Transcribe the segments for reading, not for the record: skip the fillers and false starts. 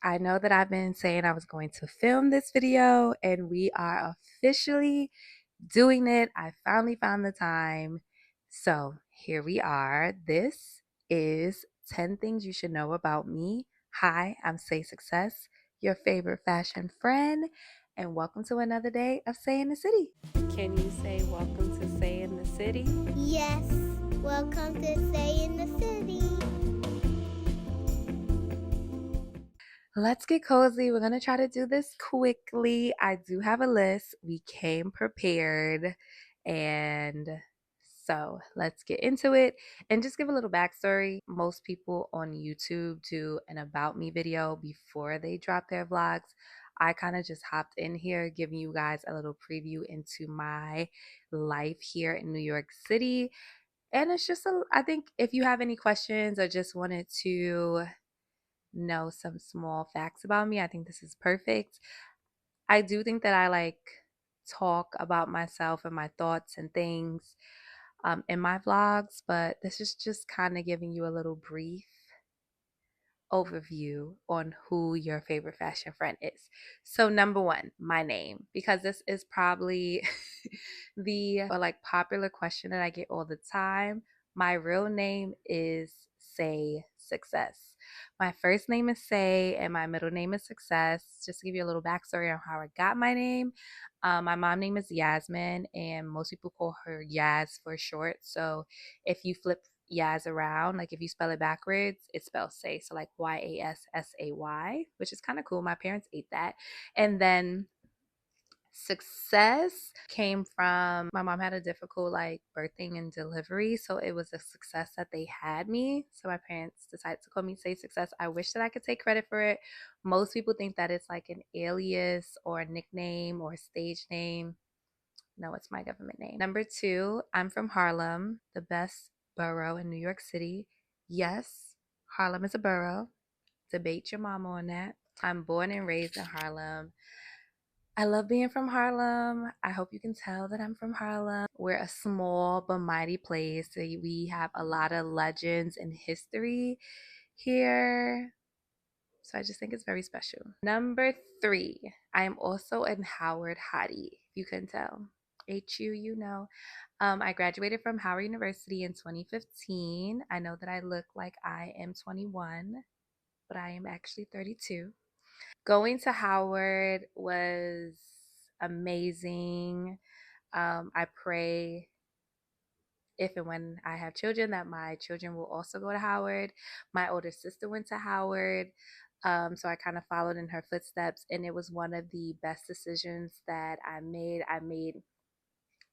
I know that I've been saying I was going to film this video, and we are officially doing it. I finally found the time. So here we are. This is 10 things you should know about me. Hi, I'm Say Success, your favorite fashion friend, and welcome to another day of Say in the City. Can you say welcome to Say in the City? Yes, welcome to Stay in the City. Let's get cozy. We're going to try to do this quickly. I do have a list. We came prepared. And so let's get into it and just give a little backstory. Most people on YouTube do an about me video before they drop their vlogs. I kind of just hopped in here, giving you guys a little preview into my life here in New York City. And it's just, I think if you have any questions or just wanted to know some small facts about me, I think this is perfect. I do think that I like talk about myself and my thoughts and things in my vlogs, but this is just kind of giving you a little brief overview on who your favorite fashion friend is. So number one, my name, because this is probably the like popular question that I get all the time. My real name is Say Success. My first name is Say and my middle name is Success. Just to give you a little backstory on how I got my name. My mom name is Yasmin and most people call her Yaz for short. So if you flip Yaz around, like if you spell it backwards, it spells Say. So like Yassay, which is kind of cool. My parents ate that. And then Success came from my mom had a difficult like birthing and delivery, so it was a success that they had me. So my parents decided to call me Say Success. I wish that I could take credit for it. Most people think that it's like an alias or a nickname or a stage name. No, it's my government name. Number two, I'm from Harlem, the best borough in New York City. Yes, Harlem is a borough. Debate your mama on that. I'm born and raised in Harlem. I love being from Harlem. I hope you can tell that I'm from Harlem. We're a small but mighty place. So we have a lot of legends and history here. So I just think it's very special. Number three, I am also a Howard Hottie. You can tell. HU, you know. I graduated from Howard University in 2015. I know that I look like I am 21, but I am actually 32. Going to Howard was amazing. I pray if and when I have children that my children will also go to Howard. My older sister went to Howard. So I kind of followed in her footsteps, and it was one of the best decisions that I made. I made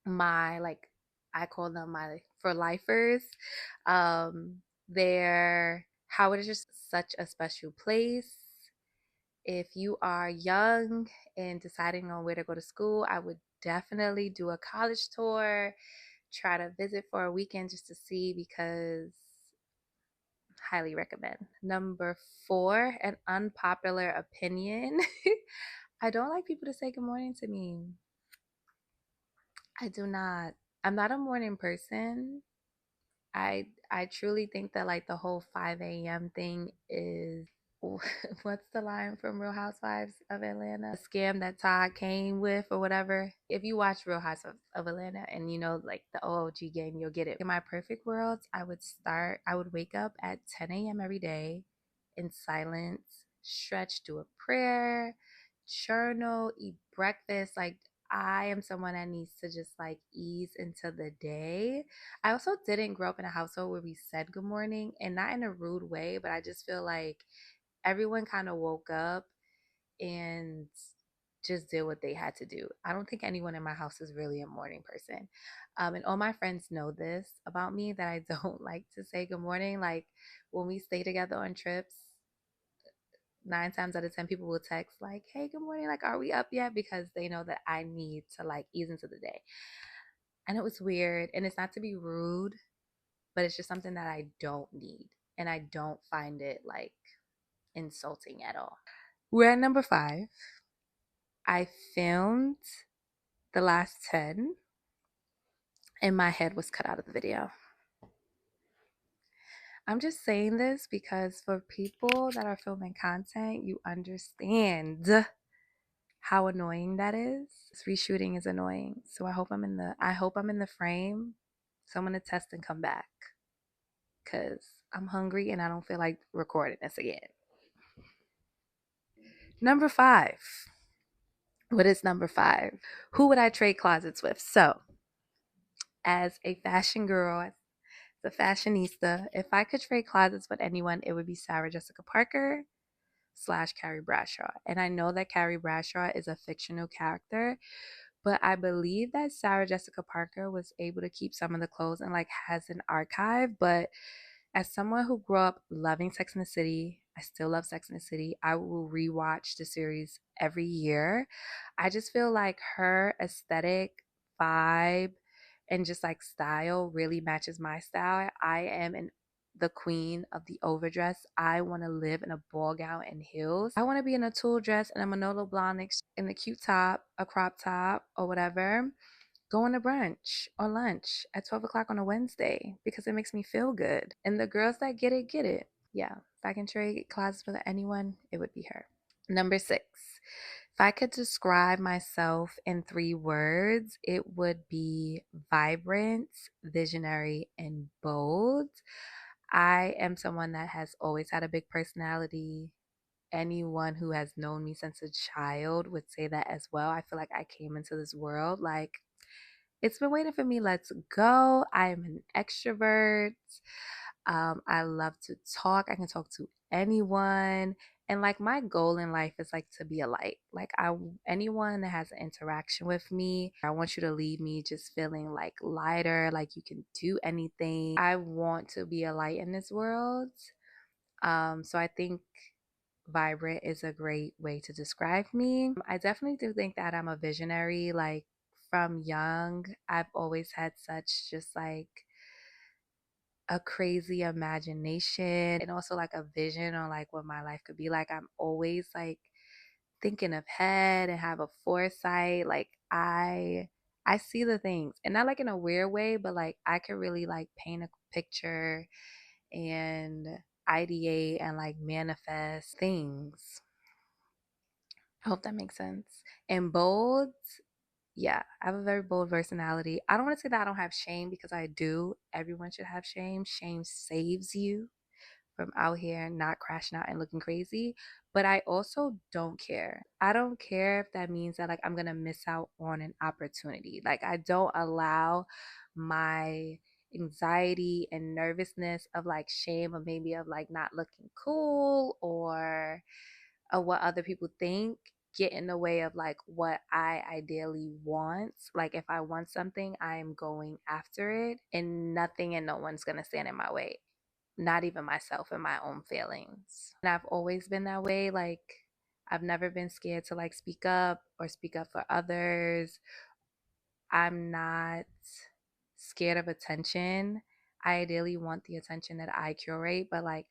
my like I call them my for lifers. Um, there, Howard is just such a special place. If you are young and deciding on where to go to school, I would definitely do a college tour, try to visit for a weekend just to see because highly recommend. Number four, an unpopular opinion. I don't like people to say good morning to me. I do not. I'm not a morning person. I truly think that like the whole 5 a.m. thing is what's the line from Real Housewives of Atlanta? The scam that Todd came with or whatever. If you watch Real Housewives of Atlanta and you know like the OOG game, you'll get it. In my perfect world, I would wake up at 10 a.m. every day in silence, stretch, do a prayer, journal, eat breakfast. Like I am someone that needs to just like ease into the day. I also didn't grow up in a household where we said good morning and not in a rude way, but I just feel like everyone kind of woke up and just did what they had to do. I don't think anyone in my house is really a morning person. And all my friends know this about me that I don't like to say good morning. Like when we stay together on trips, 9 times out of 10 people will text like, hey, good morning, like, are we up yet? Because they know that I need to like ease into the day. And it was weird, and it's not to be rude, but it's just something that I don't need, and I don't find it like insulting at all. We're at number five. I filmed the last 10 and my head was cut out of the video. I'm just saying this because for people that are filming content, you understand how annoying that is. This reshooting is annoying. So I hope I'm in the frame. So I'm gonna test and come back because I'm hungry and I don't feel like recording this again. Number five. What is number five? Who would I trade closets with? So, as a fashion girl, as a fashionista, if I could trade closets with anyone, it would be Sarah Jessica Parker slash Carrie Bradshaw. And I know that Carrie Bradshaw is a fictional character, but I believe that Sarah Jessica Parker was able to keep some of the clothes and like has an archive. But as someone who grew up loving Sex and the City, I still love Sex and the City. I will rewatch the series every year. I just feel like her aesthetic, vibe, and just like style really matches my style. I am the queen of the overdress. I want to live in a ball gown and heels. I want to be in a tulle dress and a Manolo Blahnik in a cute top, a crop top, or whatever, going to brunch or lunch at 12 o'clock on a Wednesday because it makes me feel good. And the girls that get it, get it. Yeah, if I can trade closets with anyone, it would be her. Number six, if I could describe myself in three words, it would be vibrant, visionary, and bold. I am someone that has always had a big personality. Anyone who has known me since a child would say that as well. I feel like I came into this world like it's been waiting for me. Let's go. I am an extrovert. I love to talk. I can talk to anyone. And like my goal in life is like to be a light. Like anyone that has an interaction with me, I want you to leave me just feeling like lighter, like you can do anything. I want to be a light in this world. So I think vibrant is a great way to describe me. I definitely do think that I'm a visionary. Like from young, I've always had such just like a crazy imagination and also like a vision on like what my life could be like. I'm always like thinking ahead and have a foresight. Like I see the things and not like in a weird way, but like I could really like paint a picture and ideate and like manifest things. I hope that makes sense. And bold, yeah, I have a very bold personality. I don't want to say that I don't have shame because I do. Everyone should have shame. Shame saves you from out here not crashing out and looking crazy. But I also don't care. I don't care if that means that like I'm gonna miss out on an opportunity. Like I don't allow my anxiety and nervousness of like shame or maybe of like not looking cool or of what other people think get in the way of like what I ideally want. Like if I want something, I am going after it and nothing and no one's going to stand in my way. Not even myself and my own feelings. And I've always been that way. Like I've never been scared to like speak up or speak up for others. I'm not scared of attention. I ideally want the attention that I curate, but like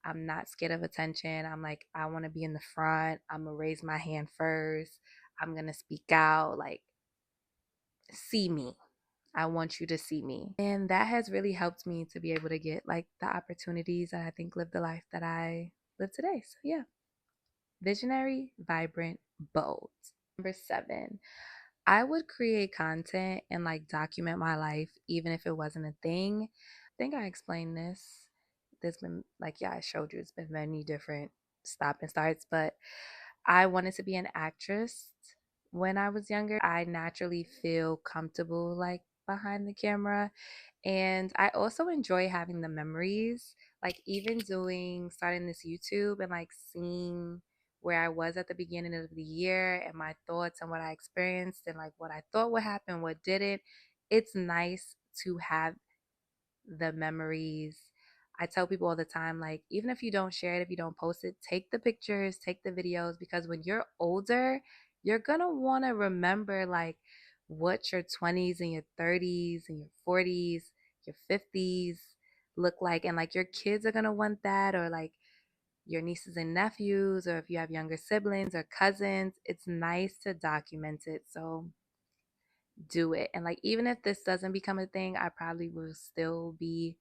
I'm not scared of attention. I'm like, I want to be in the front. I'm going to raise my hand first. I'm going to speak out. Like, see me. I want you to see me. And that has really helped me to be able to get like the opportunities and I think live the life that I live today. So, yeah, visionary, vibrant, bold. Number seven, I would create content and like document my life even if it wasn't a thing. I think I explained this. There's been like yeah, I showed you it's been many different stop and starts, but I wanted to be an actress when I was younger. I naturally feel comfortable like behind the camera and I also enjoy having the memories, like even doing starting this YouTube and like seeing where I was at the beginning of the year and my thoughts and what I experienced and like what I thought would happen, what didn't. It's nice to have the memories. I tell people all the time, like, even if you don't share it, if you don't post it, take the pictures, take the videos, because when you're older, you're gonna wanna remember like what your 20s and your 30s and your 40s, your 50s look like. And like your kids are gonna want that, or like your nieces and nephews, or if you have younger siblings or cousins, it's nice to document it. So do it. And like, even if this doesn't become a thing, I probably will still be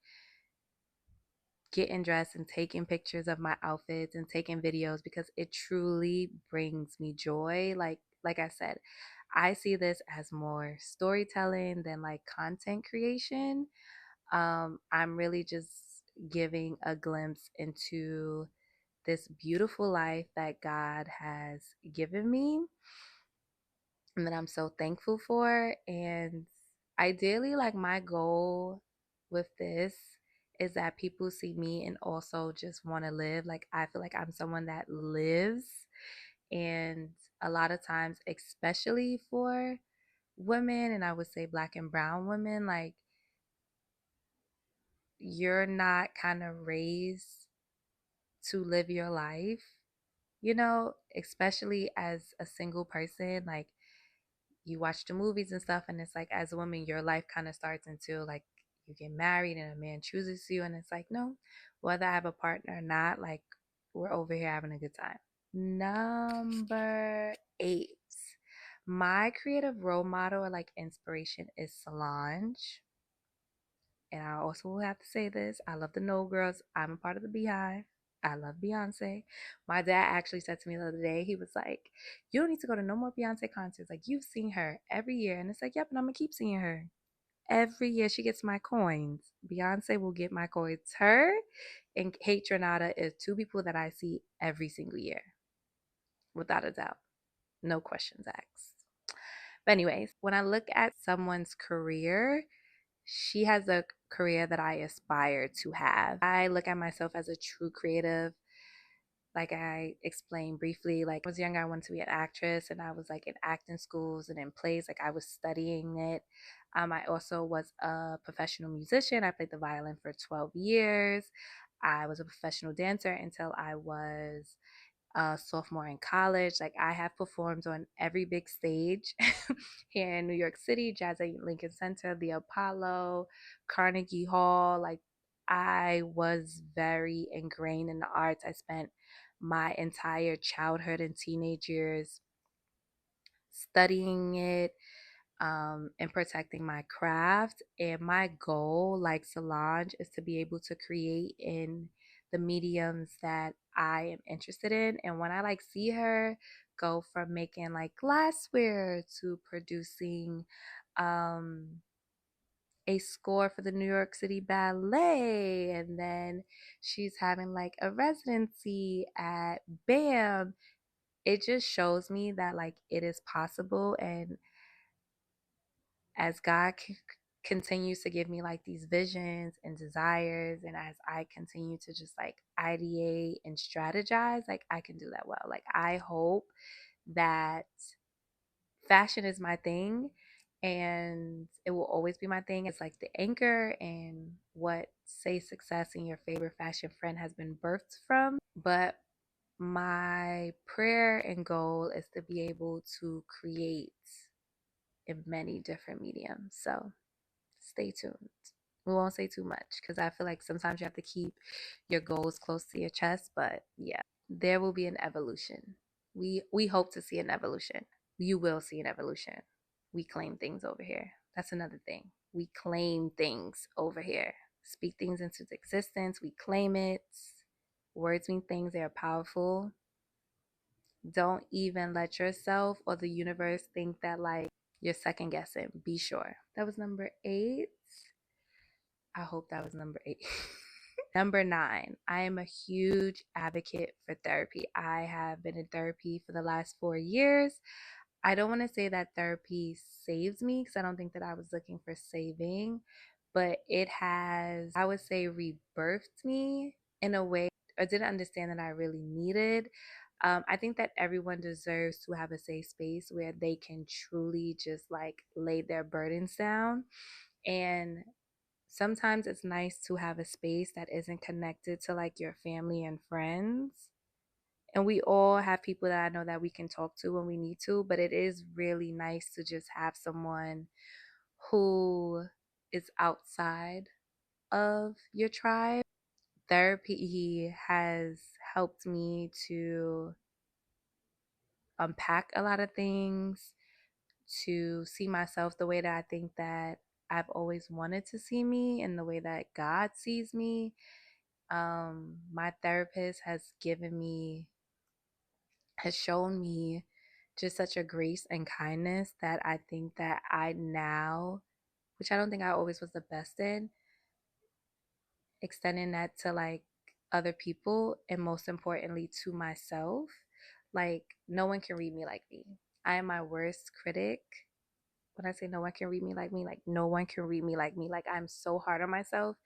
getting dressed and taking pictures of my outfits and taking videos because it truly brings me joy. Like I said, I see this as more storytelling than like content creation. I'm really just giving a glimpse into this beautiful life that God has given me and that I'm so thankful for. And ideally, like my goal with this is that people see me and also just want to live. Like, I feel like I'm someone that lives. And a lot of times, especially for women, and I would say black and brown women, like, you're not kind of raised to live your life, especially as a single person. Like, you watch the movies and stuff, and it's like, as a woman, your life kind of starts until like you get married and a man chooses you, and it's like, no, whether I have a partner or not, like, we're over here having a good time. Number 8, my creative role model or like inspiration is Solange. And I also will have to say this, I love the No Girls. I'm a part of the Beehive. I love Beyonce. My dad actually said to me the other day, he was like, you don't need to go to no more Beyonce concerts. Like, you've seen her every year. And it's like, yep, and I'm going to keep seeing her. Every year she gets my coins. Beyonce will get my coins. Her and Kate Renata is two people that I see every single year, without a doubt. No questions asked. But anyways, when I look at someone's career, she has a career that I aspire to have. I look at myself as a true creative. Like I explained briefly, like, when I was younger, I wanted to be an actress, and I was like in acting schools and in plays, like I was studying it. I also was a professional musician. I played the violin for 12 years. I was a professional dancer until I was a sophomore in college. Like, I have performed on every big stage here in New York City, Jazz at Lincoln Center, the Apollo, Carnegie Hall. Like, I was very ingrained in the arts. I spent my entire childhood and teenage years studying it, and protecting my craft. And my goal, like Solange, is to be able to create in the mediums that I am interested in. And when I like see her go from making like glassware to producing um a score for the New York City Ballet, and then she's having like a residency at BAM, it just shows me that like it is possible. And as God continues to give me like these visions and desires, and as I continue to just like ideate and strategize, like I can do that well. Like, I hope that fashion is my thing, and it will always be my thing. It's like the anchor and what Say Success and Your Favorite Fashion Friend has been birthed from. But my prayer and goal is to be able to create in many different mediums. So stay tuned. We won't say too much because I feel like sometimes you have to keep your goals close to your chest. But yeah, there will be an evolution. We hope to see an evolution. You will see an evolution. We claim things over here. That's another thing. We claim things over here. Speak things into existence. We claim it. Words mean things. They are powerful. Don't even let yourself or the universe think that like you're second guessing. Be sure. That was number 8. I hope that was number 8. Number 9, I am a huge advocate for therapy. I have been in therapy for the last 4 years. I don't want to say that therapy saves me because I don't think that I was looking for saving, but it has, I would say, rebirthed me in a way I didn't understand that I really needed. I think that everyone deserves to have a safe space where they can truly just like lay their burdens down. And sometimes it's nice to have a space that isn't connected to like your family and friends. And we all have people that I know that we can talk to when we need to, but it is really nice to just have someone who is outside of your tribe. Therapy has helped me to unpack a lot of things, to see myself the way that I think that I've always wanted to see me, and the way that God sees me. My therapist has shown me just such a grace and kindness that I think that I now, which I don't think I always was the best in, extending that to like other people and most importantly to myself. Like, no one can read me like me. I am my worst critic. When I say no one can read me, like no one can read me like me. Like, I'm so hard on myself.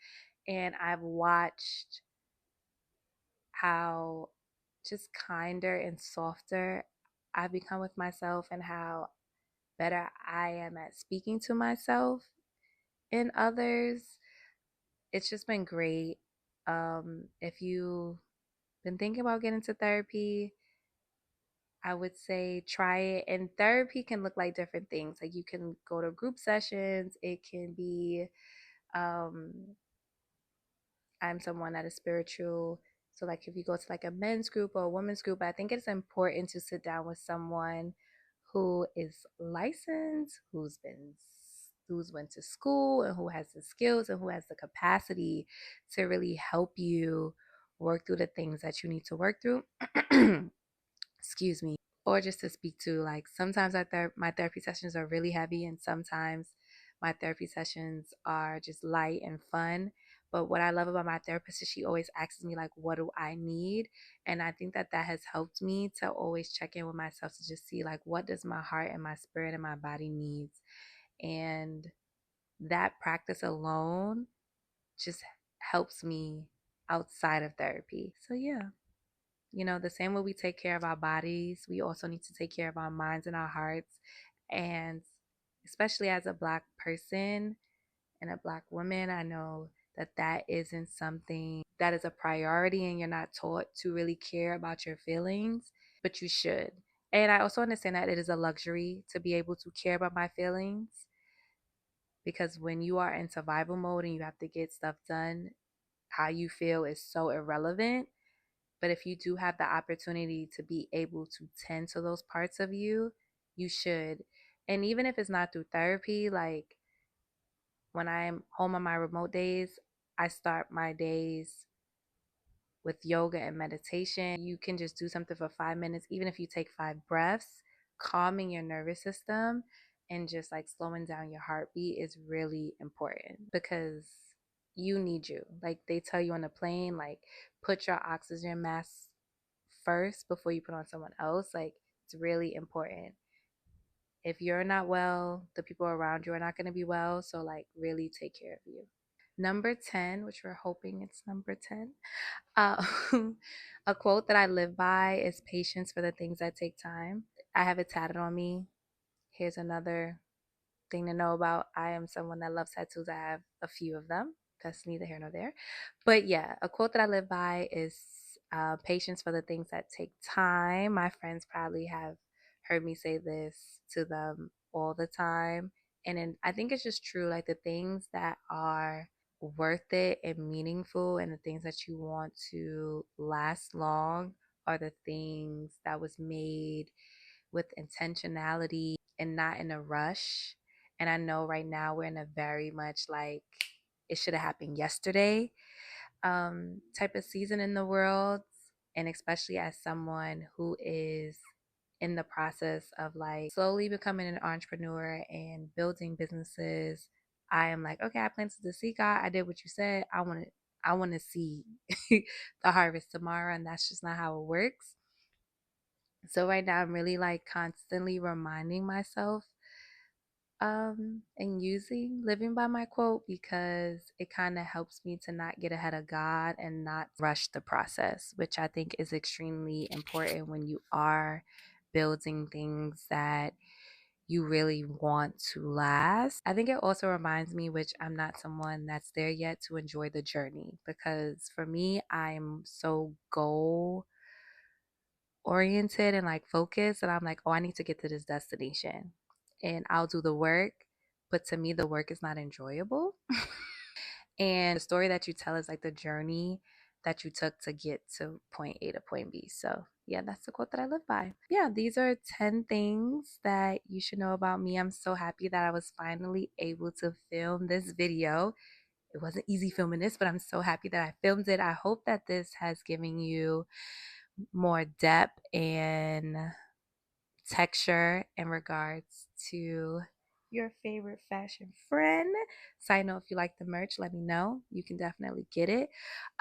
And I've watched how just kinder and softer I've become with myself and how better I am at speaking to myself and others. It's just been great. If you've been thinking about getting into therapy, I would say try it. And therapy can look like different things. Like, you can go to group sessions. It can be um, I'm someone that is spiritual. So like if you go to like a men's group or a women's group, I think it's important to sit down with someone who is licensed, who's went to school and who has the skills and who has the capacity to really help you work through the things that you need to work through. Excuse me. Or just to speak to, like, sometimes my therapy sessions are really heavy and sometimes my therapy sessions are just light and fun. But what I love about my therapist is she always asks me like, what do I need? And I think that that has helped me to always check in with myself to just see like, what does my heart and my spirit and my body needs? And that practice alone just helps me outside of therapy. So yeah. The same way we take care of our bodies, we also need to take care of our minds and our hearts. And especially as a Black person and a Black woman, I know that that isn't something that is a priority, and you're not taught to really care about your feelings, but you should. And I also understand that it is a luxury to be able to care about my feelings, because when you are in survival mode and you have to get stuff done, how you feel is so irrelevant. But if you do have the opportunity to be able to tend to those parts of you, you should. And even if it's not through therapy, like when I'm home on my remote days, I start my days with yoga and meditation. You can just do something for 5 minutes, even if you take 5 breaths, calming your nervous system and just like slowing down your heartbeat is really important because you need you. Like they tell you on the plane, like put your oxygen mask first before you put on someone else. Like it's really important. If you're not well, the people around you are not going to be well. So, like, really take care of you. Number 10, which we're hoping it's number 10, uh, a quote that I live by is patience for the things that take time. I have it tatted on me. Here's another thing to know about. I am someone that loves tattoos. I have a few of them. That's neither here nor there. But yeah, a quote that I live by is patience for the things that take time. My friends probably have heard me say this to them all the time. I think it's just true. Like the things that are worth it and meaningful and the things that you want to last long are the things that was made with intentionality and not in a rush. And I know right now we're in a very much like it should have happened yesterday type of season in the world. And especially as someone who is in the process of like slowly becoming an entrepreneur and building businesses, I am like, okay, I planted the seed, God. I did what you said. I want to see the harvest tomorrow, and that's just not how it works. So right now I'm really like constantly reminding myself and using living by my quote because it kind of helps me to not get ahead of God and not rush the process, which I think is extremely important when you are building things that you really want to last. I think it also reminds me, which I'm not someone that's there yet, to enjoy the journey because for me, I'm so goal oriented and like focused and I'm like, oh, I need to get to this destination and I'll do the work. But to me, the work is not enjoyable. And the story that you tell is like the journey that you took to get to point A to point B. So, yeah, that's the quote that I live by. Yeah, these are 10 things that you should know about me. I'm so happy that I was finally able to film this video. it wasn't easy filming this, but I'm so happy that I filmed it. I hope that this has given you more depth and texture in regards to your favorite fashion friend. Side note, if you like the merch, let me know. You can definitely get it.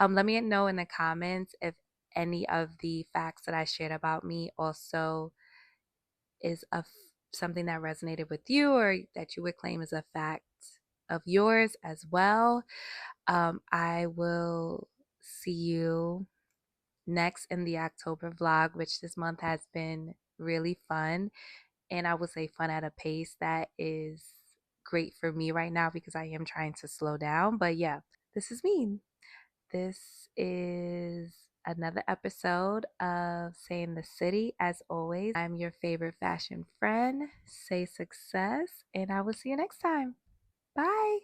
Let me know in the comments if any of the facts that I shared about me also is something that resonated with you or that you would claim is a fact of yours as well. I will see you next in the October vlog, which this month has been really fun. And I would say fun at a pace that is great for me right now because I am trying to slow down. But yeah, this is me. This is another episode of Say in the City. As always, I'm your favorite fashion friend, Say Success, and I will see you next time. Bye.